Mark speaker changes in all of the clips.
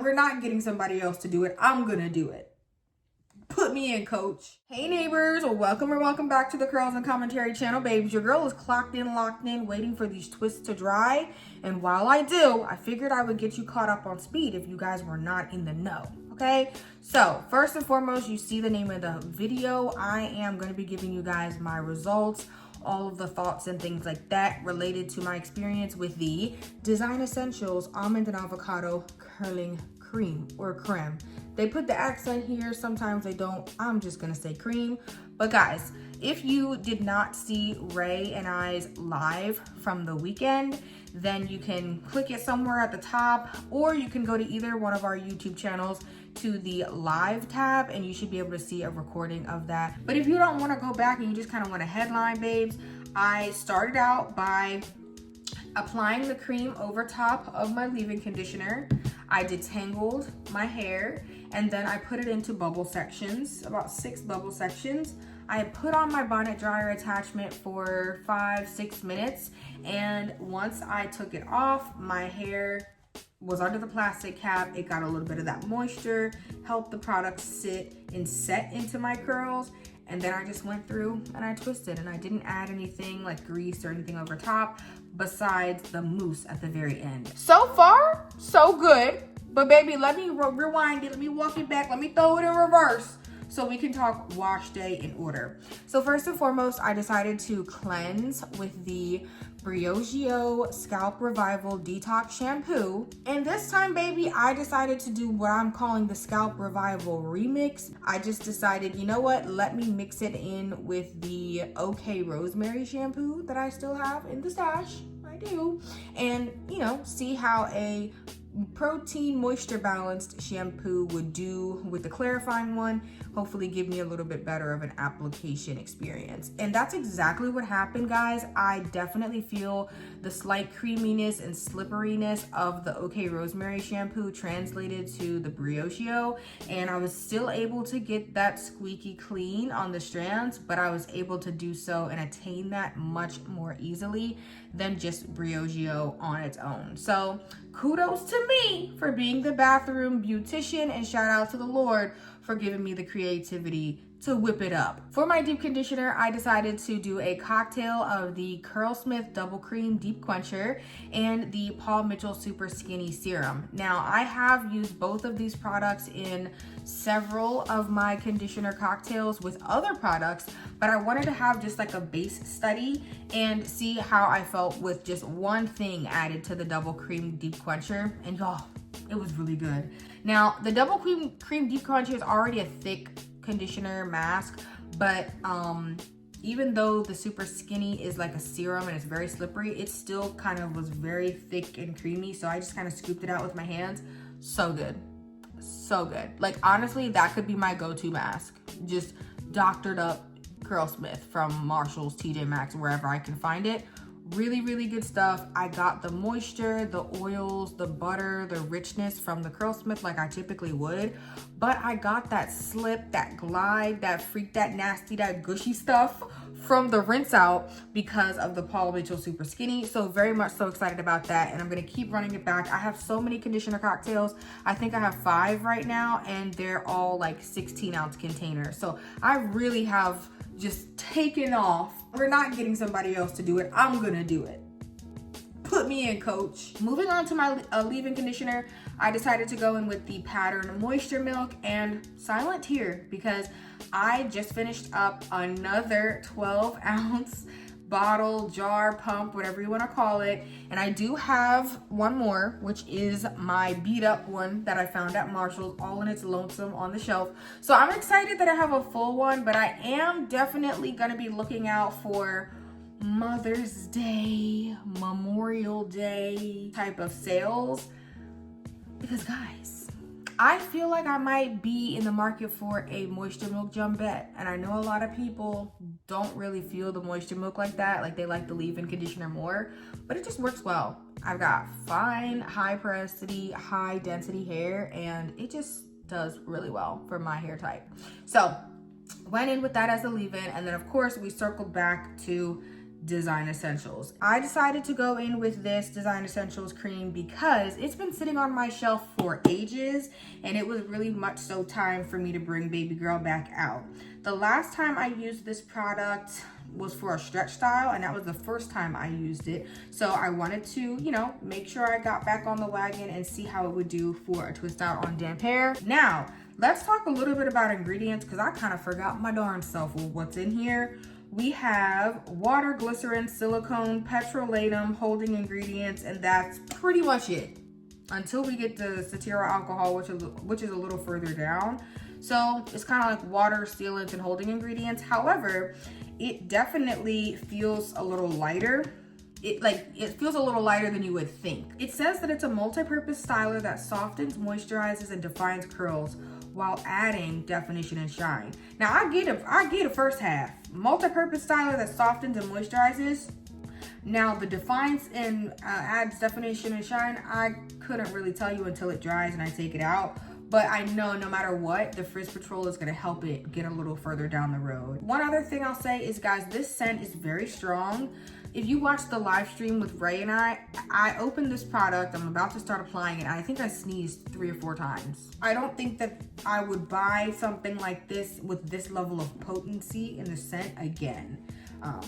Speaker 1: We're not getting somebody else to do it. I'm gonna do it. Put me in, coach. Hey neighbors, welcome or welcome back to the Curls and Commentary channel, babes. Your girl is clocked in, locked in, waiting for these twists to dry. And while I do, I figured I would get you caught up on speed if you guys were not in the know, okay? So first and foremost, you see the name of the video. I am gonna be giving you guys my results, all of the thoughts and things like that related to my experience with the Design Essentials Almond and Avocado Curling Creme or Creme. They put the accent here, sometimes they don't. I'm just gonna say cream. But guys, if you did not see Ray and I's live from the weekend, then you can click it somewhere at the top, or you can go to either one of our YouTube channels to the live tab and you should be able to see a recording of that. But if you don't wanna go back and you just kinda want a headline, babes, I started out by applying the cream over top of my leave-in conditioner. I detangled my hair and then I put it into bubble sections, about 6 bubble sections. I put on my bonnet dryer attachment for 5-6 minutes, and once I took it off, my hair was under the plastic cap. It got a little bit of that moisture, helped the product sit and set into my curls. And then I just went through and I twisted, and I didn't add anything like grease or anything over top besides the mousse at the very end. So far, so good. But baby, let me rewind it. Let me walk it back. Let me throw it in reverse so we can talk wash day in order. So first and foremost, I decided to cleanse with the Briogeo Scalp Revival Detox Shampoo. And this time, baby, I decided to do what I'm calling the Scalp Revival Remix. I just decided, you know what? Let me mix it in with the OK Rosemary shampoo that I still have in the stash. I do. And, you know, see how a protein moisture balanced shampoo would do with the clarifying one. Hopefully give me a little bit better of an application experience. And that's exactly what happened, guys. I definitely feel the slight creaminess and slipperiness of the OK Rosemary shampoo translated to the Briogeo, and I was still able to get that squeaky clean on the strands, but I was able to do so and attain that much more easily than just Briogeo on its own. So kudos to me for being the bathroom beautician, and shout out to the Lord for giving me the creativity to whip it up. For my deep conditioner, I decided to do a cocktail of the Curlsmith Double Cream Deep Quencher and the Paul Mitchell Super Skinny Serum. Now, I have used both of these products in several of my conditioner cocktails with other products, but I wanted to have just like a base study and see how I felt with just one thing added to the Double Cream Deep Quencher, and y'all, it was really good. Now, the Double Cream Deep Quencher is already a thick conditioner mask, but even though the Super Skinny is like a serum and it's very slippery, it still kind of was very thick and creamy, so I just kind of scooped it out with my hands. So good. So good. Like, honestly, that could be my go-to mask. Just doctored up Curlsmith from Marshall's, TJ Maxx, wherever I can find it. Really, really good stuff. I got the moisture, the oils, the butter, the richness from the Curlsmith like I typically would, but I got that slip, that glide, that freak, that nasty, that gushy stuff from the rinse out because of the Paul Mitchell Super Skinny. So very much so excited about that, and I'm gonna keep running it back. I have so many conditioner cocktails. I think I have 5 right now, and they're all like 16-ounce containers. So I really have just taken off. We're not getting somebody else to do it. I'm gonna do it. Put me in, coach. Moving on to my leave-in conditioner, I decided to go in with the Pattern Moisture Milk and Silent Tear because I just finished up another 12-ounce bottle, jar, pump, whatever you want to call it. And I do have one more, which is my beat up one that I found at Marshall's, all in its lonesome on the shelf. So I'm excited that I have a full one, but I am definitely going to be looking out for Mother's Day, Memorial Day type of sales, because guys, I feel like I might be in the market for a moisture milk jumbette, and I know a lot of people don't really feel the moisture milk like that, like they like the leave-in conditioner more, but it just works well. I've got fine, high porosity, high density hair, and it just does really well for my hair type. So went in with that as a leave-in, and then of course we circled back to Design Essentials. I decided to go in with this Design Essentials cream because it's been sitting on my shelf for ages, and it was really much so time for me to bring baby girl back out. The last time I used this product was for a stretch style, and that was the first time I used it. So I wanted to, you know, make sure I got back on the wagon and see how it would do for a twist out on damp hair. Now, let's talk a little bit about ingredients, because I kind of forgot my darn self of what's in here. We have water, glycerin, silicone, petrolatum, holding ingredients, and that's pretty much it. Until we get to cetyl alcohol, which is a little further down. So it's kind of like water, sealants, and holding ingredients. However, it definitely feels a little lighter. It feels a little lighter than you would think. It says that it's a multi-purpose styler that softens, moisturizes, and defines curls while adding definition and shine. Now I get a first half. Multi-purpose styler that softens and moisturizes. Now the defines and adds definition and shine, I couldn't really tell you until it dries and I take it out. But I know no matter what, the Frizz Patrol is gonna help it get a little further down the road. One other thing I'll say is, guys, this scent is very strong. If you watched the live stream with Ray and I opened this product, I'm about to start applying it, and I think I sneezed 3 or 4 times. I don't think that I would buy something like this with this level of potency in the scent again.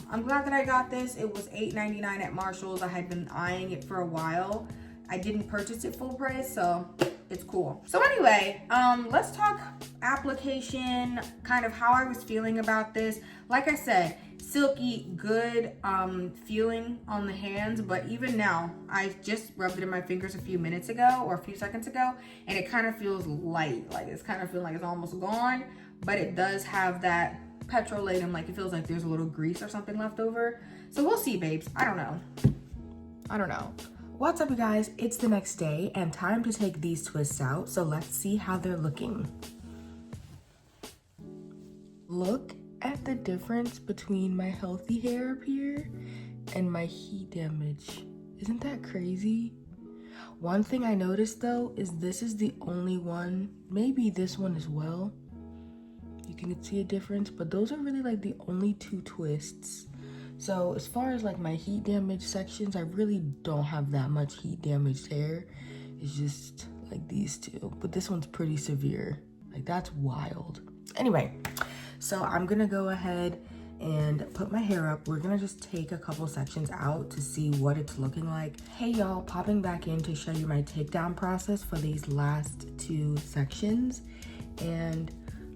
Speaker 1: I'm glad that I got this. It was $8.99 at Marshall's. I had been eyeing it for a while. I didn't purchase it full price, so it's cool. So anyway, let's talk application, kind of how I was feeling about this. Like I said, silky, good feeling on the hands, but even now, I just rubbed it in my fingers a few minutes ago or a few seconds ago, and it kind of feels light. Like it's kind of feeling like it's almost gone, but it does have that petrolatum, like it feels like there's a little grease or something left over. So we'll see, babes. I don't know. What's up, you guys? It's the next day and time to take these twists out. So let's see how they're looking. Look at the difference between my healthy hair up here and my heat damage. Isn't that crazy? One thing I noticed though is this is the only one, maybe this one as well. You can see a difference, but those are really like the only 2 twists. So as far as like my heat damage sections, I really don't have that much heat damaged hair. It's just like these 2, but this one's pretty severe. Like that's wild. Anyway, so I'm gonna go ahead and put my hair up. We're gonna just take a couple sections out to see what it's looking like. Hey y'all, popping back in to show you my takedown process for these last 2 sections. And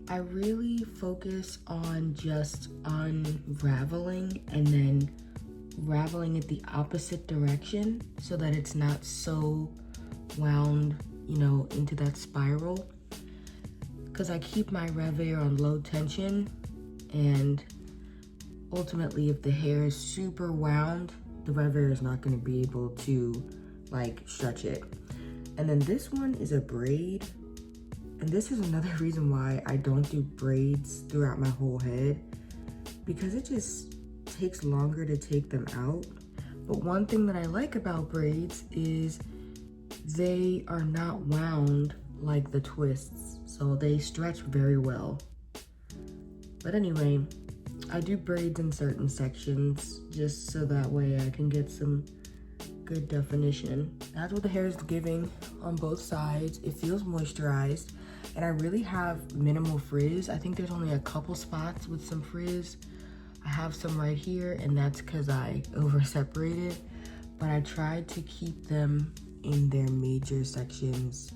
Speaker 1: I really focus on just unraveling and then raveling it the opposite direction so that it's not so wound, you know, into that spiral. Because I keep my rev air on low tension, and ultimately if the hair is super wound, the rev air is not going to be able to like stretch it. And then this one is a braid. And this is another reason why I don't do braids throughout my whole head, because it just takes longer to take them out. But one thing that I like about braids is they are not wound like the twists, so they stretch very well. But anyway, I do braids in certain sections just so that way I can get some good definition. That's what the hair is giving on both sides. It feels moisturized. And I really have minimal frizz. I think there's only a couple spots with some frizz. I have some right here, and that's because I over separated. But I tried to keep them in their major sections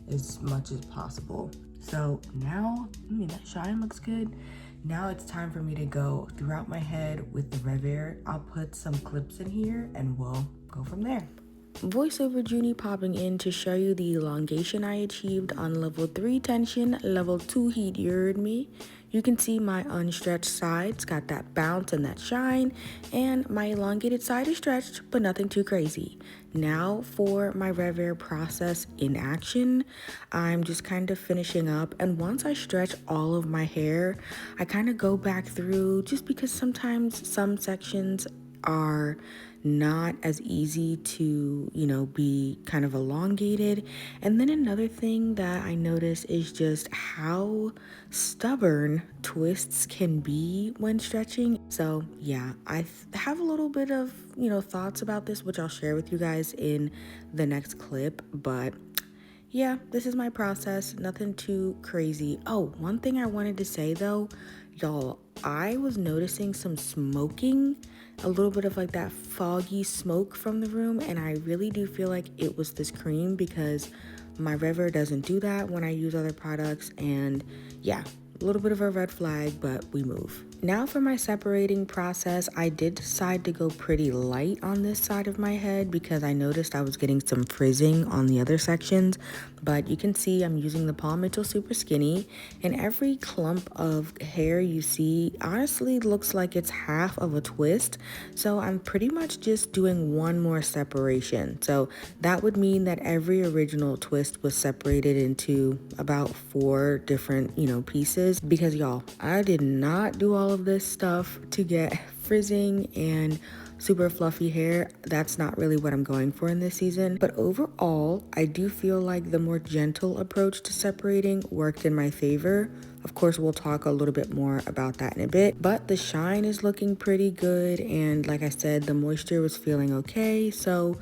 Speaker 1: as much as possible. So now, that shine looks good. Now it's time for me to go throughout my head with the rev air. I'll put some clips in here and we'll go from there. Voiceover Junie popping in to show you the elongation I achieved on level 3 tension, level 2 heat, you heard me. You can see my unstretched sides got that bounce and that shine, and my elongated side is stretched, but nothing too crazy. Now for my rev air process in action, I'm just kind of finishing up, and once I stretch all of my hair, I kind of go back through, just because sometimes some sections are
Speaker 2: not as easy to, be kind of elongated. And then another thing that I noticed is just how stubborn twists can be when stretching. So yeah, have a little bit of, thoughts about this, which I'll share with you guys in the next clip. But yeah, this is my process. Nothing too crazy. Oh, one thing I wanted to say though, y'all, I was noticing some smoking, a little bit of like that foggy smoke from the room, and I really do feel like it was this cream because my Rever doesn't do that when I use other products. And yeah, a little bit of a red flag, but we move. Now for my separating process, I did decide to go pretty light on this side of my head because I noticed I was getting some frizzing on the other sections, but you can see I'm using the Palm Mitchell Super Skinny, and every clump of hair you see honestly looks like it's half of a twist, so I'm pretty much just doing one more separation. So that would mean that every original twist was separated into about 4 different, pieces, because y'all, I did not do all of this stuff to get frizzing and super fluffy hair. That's not really what I'm going for in this season. But overall, I do feel like the more gentle approach to separating worked in my favor. Of course, we'll talk a little bit more about that in a bit, but the shine is looking pretty good. And like I said, the moisture was feeling okay. So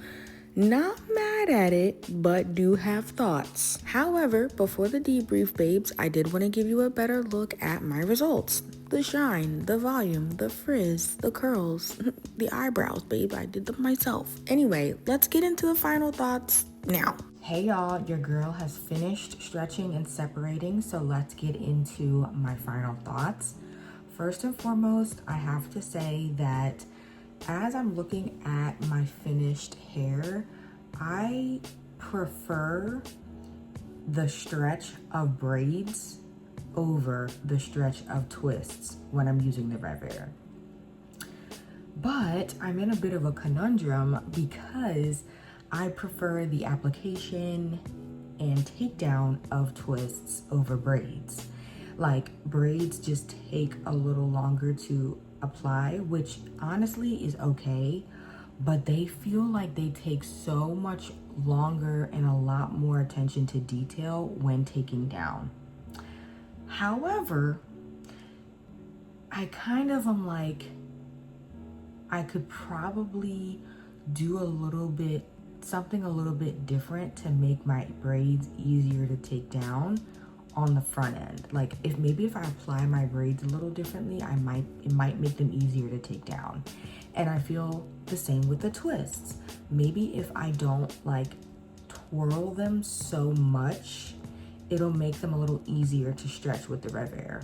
Speaker 2: not mad at it, but do have thoughts. However, before the debrief, babes, I did want to give you a better look at my results. The shine, the volume, the frizz, the curls, the eyebrows, babe. I did them myself. Anyway, let's get into the final thoughts now. Hey y'all, your girl has finished stretching and separating, so let's get into my final thoughts. First and foremost, I have to say that as I'm looking at my finished hair, I prefer the stretch of braids over the stretch of twists when I'm using the Rever. But I'm in a bit of a conundrum because I prefer the application and takedown of twists over braids. Like, braids just take a little longer to apply, which honestly is okay, but they feel like they take so much longer and a lot more attention to detail when taking down. However, I kind of am like, I could probably do something a little bit different to make my braids easier to take down on the front end. Like, if I apply my braids a little differently, it might make them easier to take down. And I feel the same with the twists. Maybe if I don't like twirl them so much, it'll make them a little easier to stretch with the Rever.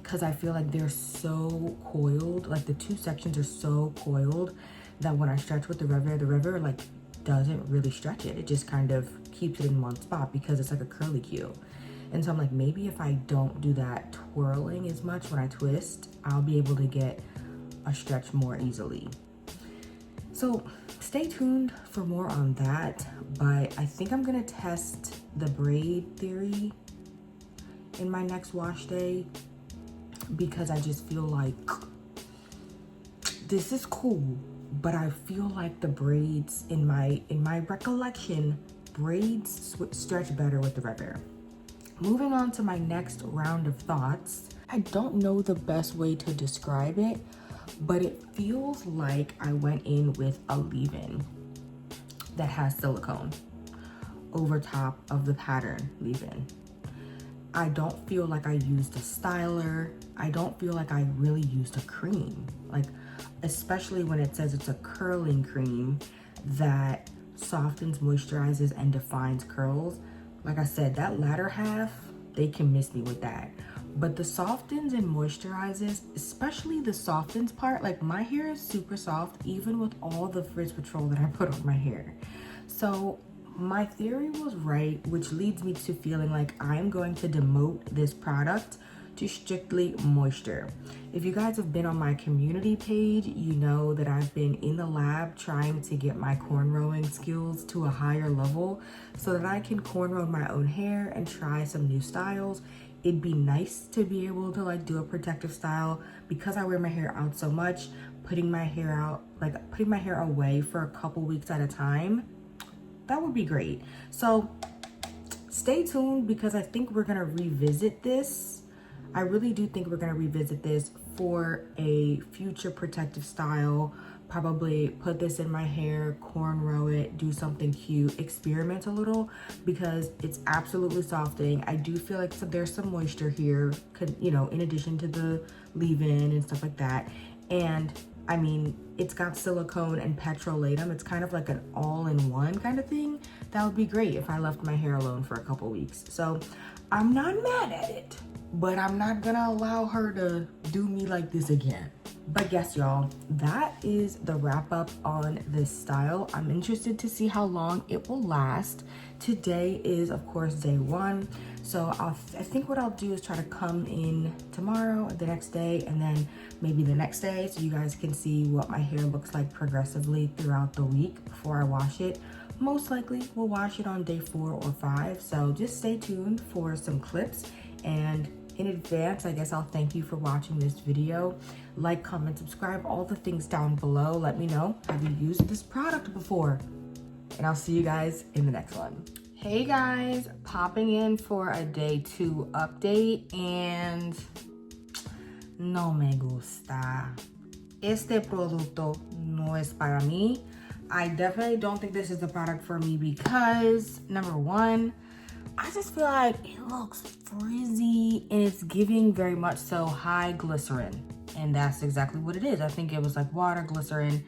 Speaker 2: Because I feel like they're so coiled, like the two sections are so coiled that when I stretch with the Rever like doesn't really stretch it. It just kind of keeps it in one spot because it's like a curly cue. And so I'm like, maybe if I don't do that twirling as much when I twist, I'll be able to get a stretch more easily. So stay tuned for more on that, but I think I'm gonna test the braid theory in my next wash day because I just feel like this is cool, but I feel like the braids in my recollection, braids stretch better with the Rever. Moving on to my next round of thoughts. I don't know the best way to describe it, but it feels like I went in with a leave-in that has silicone over top of the pattern leave-in. I don't feel like I used a styler. I don't feel like I really used a cream. Like, especially when it says it's a curling cream that softens, moisturizes, and defines curls. Like I said, that latter half, they can miss me with that. But the softens and moisturizes, especially the softens part, like my hair is super soft, even with all the Frizz Patrol that I put on my hair. So my theory was right, which leads me to feeling like I'm going to demote this product to strictly moisture. If you guys have been on my community page, you know that I've been in the lab trying to get my cornrowing skills to a higher level so that I can cornrow my own hair and try some new styles. It'd be nice to be able to like do a protective style because I wear my hair out so much.
Speaker 1: putting my hair out, like putting my hair away for a couple weeks at a time, that would be great. So stay tuned, because I think we're gonna revisit this. I really do think we're gonna revisit this for a future protective style. Probably put this in my hair, cornrow it, do something cute, experiment a little, because it's absolutely softening. I do feel like there's some moisture here, you know, in addition to the leave-in and stuff like that. And I mean, it's got silicone and petrolatum. It's kind of like an all-in-one kind of thing. That would be great if I left my hair alone for a couple weeks. So I'm not mad at it, but I'm not gonna allow her to do me like this again. But yes, y'all, that is the wrap up on this style. I'm interested to see how long it will last. Today is, of course, day one. So I think what I'll do is try to come in tomorrow, the next day, and then maybe the next day, so you guys can see what my hair looks like progressively throughout the week before I wash it. Most likely we'll wash it on day 4 or 5. So just stay tuned for some clips, and in advance, I guess I'll thank you for watching this video. Like, comment, subscribe, all the things down below. Let me know, have you used this product before? And I'll see you guys in the next one. Hey guys, popping in for a day 2 update, and no me gusta. Este producto no es para mí. I definitely don't think this is the product for me because, number one, I just feel like it looks frizzy and it's giving very much so high glycerin. And that's exactly what it is. I think it was like water, glycerin,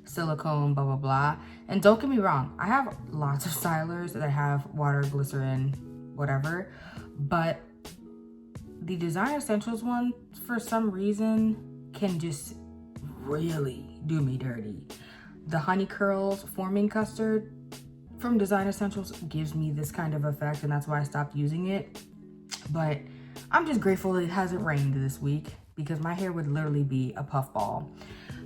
Speaker 1: silicone, blah, blah, blah. And don't get me wrong, I have lots of stylers that have water, glycerin, whatever. But the Design Essentials one, for some reason, can just really do me dirty. The Honey Curls Forming Custard from Design Essentials gives me this kind of effect, and that's why I stopped using it. But I'm just grateful it hasn't rained this week, because my hair would literally be a puffball.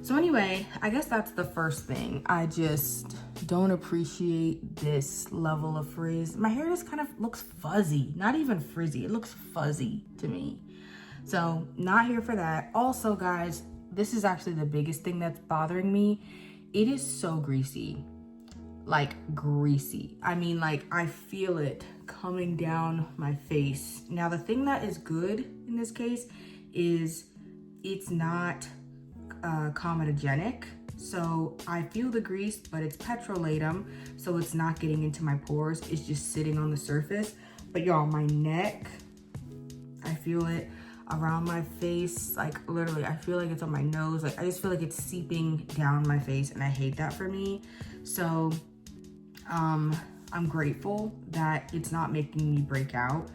Speaker 1: So anyway, I guess that's the first thing. I just don't appreciate this level of frizz. My hair just kind of looks fuzzy, not even frizzy. It looks fuzzy to me. So not here for that. Also, guys, this is actually the biggest thing that's bothering me. It is so greasy. Like greasy. I mean, like I feel it coming down my face. Now, the thing that is good in this case is it's not comedogenic. So I feel the grease, but it's petrolatum, so it's not getting into my pores. It's just sitting on the surface. But y'all, my neck, I feel it around my face. Like literally, I feel like it's on my nose. Like I just feel like it's seeping down my face, and I hate that for me. So I'm grateful that it's not making me break out,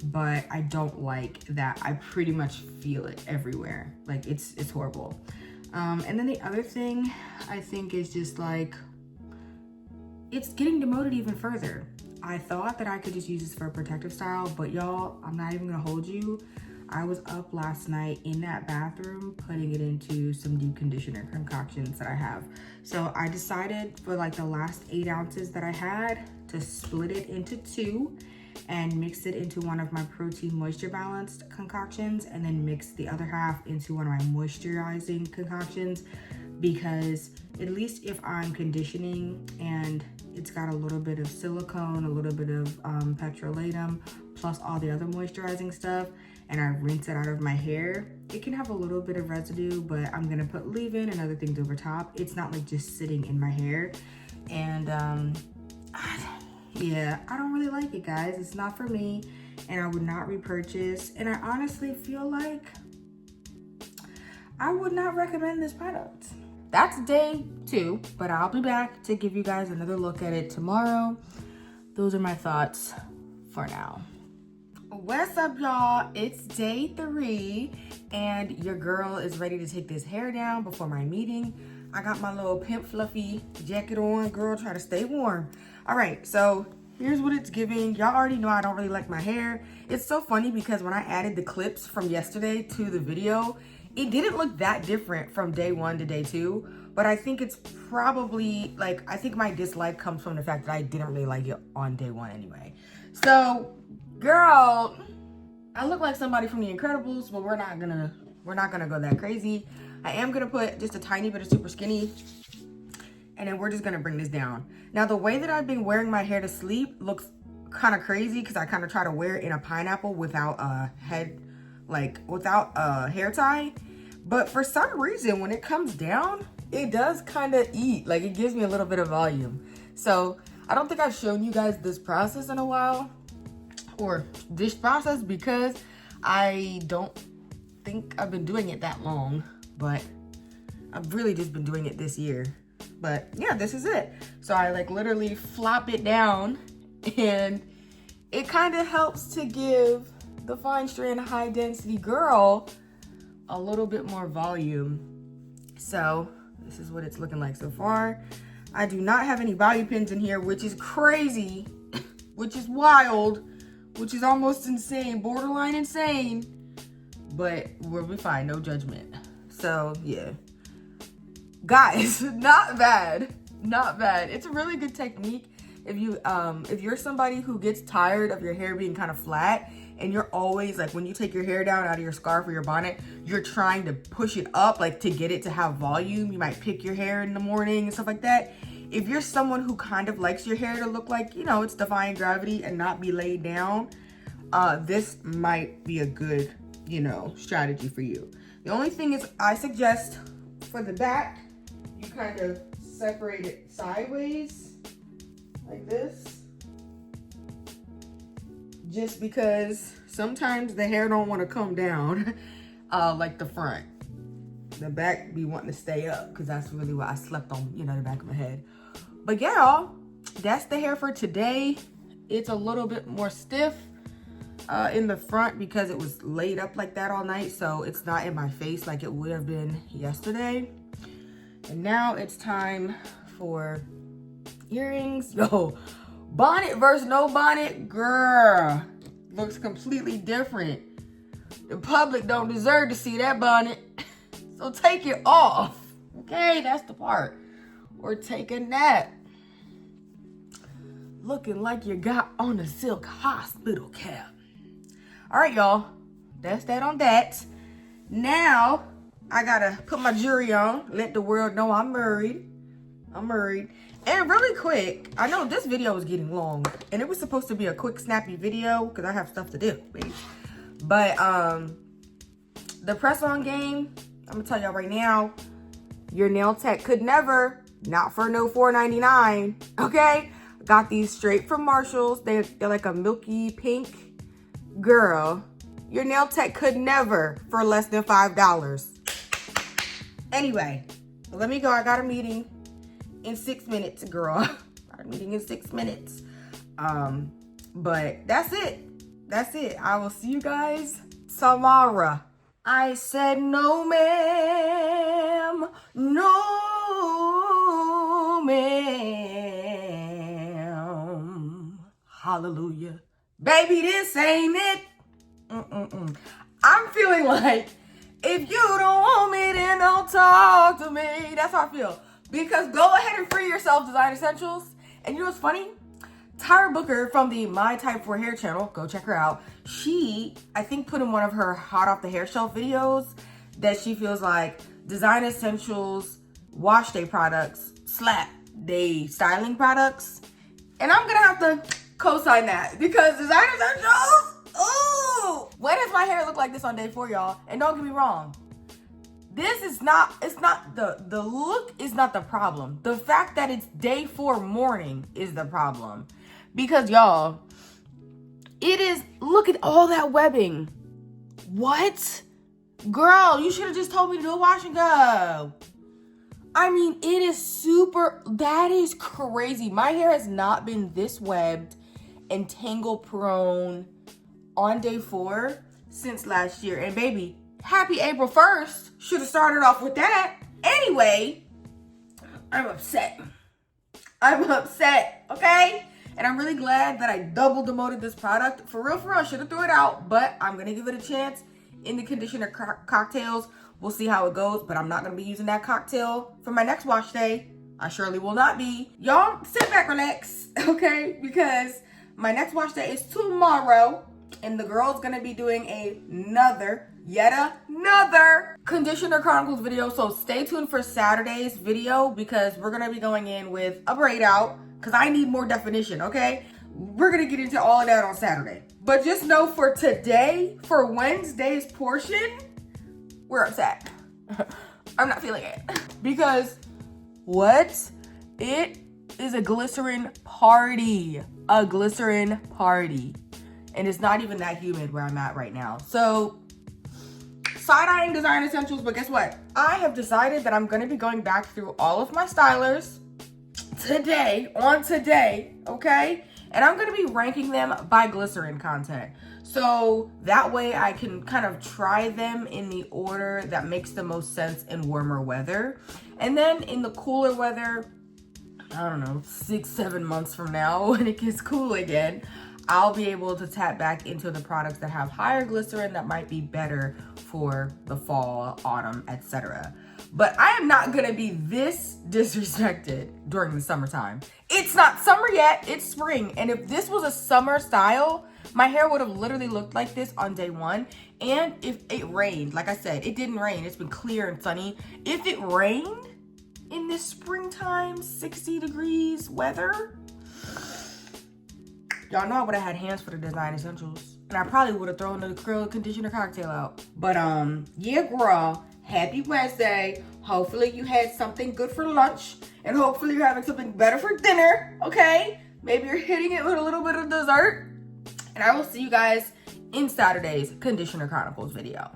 Speaker 1: but I don't like that I pretty much feel it everywhere. Like it's horrible. And then the other thing I think is just like, it's getting demoted even further. I thought that I could just use this for a protective style, but y'all, I'm not even gonna hold you. I was up last night in that bathroom putting it into some deep conditioner concoctions that I have. So I decided for like the last 8 ounces that I had to split it into 2 and mix it into one of my protein moisture balanced concoctions, and then mix the other half into one of my moisturizing concoctions, because at least if I'm conditioning and it's got a little bit of silicone, a little bit of petrolatum, plus all the other moisturizing stuff, and I rinse it out of my hair, it can have a little bit of residue, but I'm gonna put leave-in and other things over top. It's not like just sitting in my hair. And yeah, I don't really like it, guys. It's not for me, and I would not repurchase. And I honestly feel like I would not recommend this product. That's day 2, but I'll be back to give you guys another look at it tomorrow. Those are my thoughts for now. What's up, y'all? It's day 3, and your girl is ready to take this hair down before my meeting. I got my little pimp fluffy jacket on, girl, try to stay warm. All right, so here's what it's giving. Y'all already know I don't really like my hair. It's so funny because when I added the clips from yesterday to the video, it didn't look that different from day 1 to day 2, but I think it's probably like, I think my dislike comes from the fact that I didn't really like it on day 1 anyway. So, girl, I look like somebody from The Incredibles, but we're not gonna go that crazy. I am gonna put just a tiny bit of super skinny, and then we're just gonna bring this down. Now, the way that I've been wearing my hair to sleep looks kind of crazy because I kind of try to wear it in a pineapple without a head, like without a hair tie. But for some reason, when it comes down, it does kind of eat, like it gives me a little bit of volume. So I don't think I've shown you guys this process in a while, or this process, because I don't think I've been doing it that long, but I've really just been doing it this year. But yeah, this is it. So I like literally flop it down, and it kind of helps to give the Fine Strand High Density Girl a little bit more volume. So this is what it's looking like so far. I do not have any bobby pins in here, which is crazy, which is wild, which is almost insane, borderline insane, but we'll be fine, no judgment. So yeah, guys, not bad, not bad. It's a really good technique if you're somebody who gets tired of your hair being kind of flat, and you're always like, when you take your hair down out of your scarf or your bonnet, you're trying to push it up, like to get it to have volume. You might pick your hair in the morning and stuff like that. If you're someone who kind of likes your hair to look like, you know, it's defying gravity and not be laid down, this might be a good, you know, strategy for you. The only thing is, I suggest for the back, you kind of separate it sideways like this. Just because sometimes the hair don't want to come down like the front. The back be wanting to stay up because that's really what I slept on, you know, the back of my head. But yeah, y'all, that's the hair for today. It's a little bit more stiff in the front because it was laid up like that all night, so it's not in my face like it would have been yesterday. And now it's time for earrings. Yo, bonnet versus no bonnet, girl, looks completely different. The public don't deserve to see that bonnet, so take it off, okay? That's the part. Or take a nap, looking like you got on a silk hospital cap. All right, y'all, that's that on that. Now I gotta put my jewelry on, let the world know I'm married. And really quick, I know this video is getting long, and it was supposed to be a quick, snappy video because I have stuff to do, baby. But the press-on game, I'm gonna tell y'all right now, your nail tech could never, not for no $4.99, okay? Got these straight from Marshall's. They're like a milky pink. Girl, your nail tech could never for less than $5. Anyway, let me go. I got a meeting in 6 minutes, girl. Got a meeting in 6 minutes. But that's it. That's it. I will see you guys tomorrow. I said no, ma'am. No, ma'am. Hallelujah. Baby, this ain't it. I'm feeling like, if you don't want me, then don't talk to me. That's how I feel. Because go ahead and free yourself, Design Essentials. And you know what's funny? Tyra Booker from the My Type 4 Hair channel, go check her out. She, I think, put in one of her hot off the hair shelf videos that she feels like Design Essentials wash day products slap day styling products. And I'm gonna have to co-sign that because Design Essentials, ooh! When does my hair look like this on day 4, y'all? And don't get me wrong, this is not, it's not, the look is not the problem. The fact that it's day 4 morning is the problem. Because y'all, it is, look at all that webbing. What? Girl, you should have just told me to do a wash and go. I mean, it is super, that is crazy. My hair has not been this webbed and tangle prone on day 4 since last year. And baby, happy April 1st. Should have started off with that. Anyway, I'm upset. I'm upset, okay? And I'm really glad that I double demoted this product. For real, I should have threw it out, but I'm gonna give it a chance in the conditioner cocktails. We'll see how it goes, but I'm not gonna be using that cocktail for my next wash day. I surely will not be. Y'all sit back, relax, okay? Because my next wash day is tomorrow. And the girl's gonna be doing yet another Conditioner Chronicles video. So stay tuned for Saturday's video because we're gonna be going in with a braid out because I need more definition, okay? We're gonna get into all of that on Saturday. But just know for today, for Wednesday's portion, we're upset. I'm not feeling it. Because what? It is a glycerin party. A glycerin party. And it's not even that humid where I'm at right now. So, side-eyeing Design Essentials, but guess what? I have decided that I'm gonna be going back through all of my stylers today, okay? And I'm gonna be ranking them by glycerin content. So that way I can kind of try them in the order that makes the most sense in warmer weather. And then in the cooler weather, I don't know, 6-7 months from now when it gets cool again, I'll be able to tap back into the products that have higher glycerin that might be better for the fall, autumn, etc. But I am not gonna be this disrespected during the summertime. It's not summer yet, it's spring. And if this was a summer style, my hair would have literally looked like this on day one. And if it rained, like I said, it didn't rain, it's been clear and sunny. If it rained in this springtime, 60 degrees weather, y'all know I would have had hands for the Design Essentials. And I probably would have thrown the curl conditioner cocktail out. But yeah, girl, happy Wednesday. Hopefully you had something good for lunch. And hopefully you're having something better for dinner, okay? Maybe you're hitting it with a little bit of dessert. And I will see you guys in Saturday's Conditioner Chronicles video.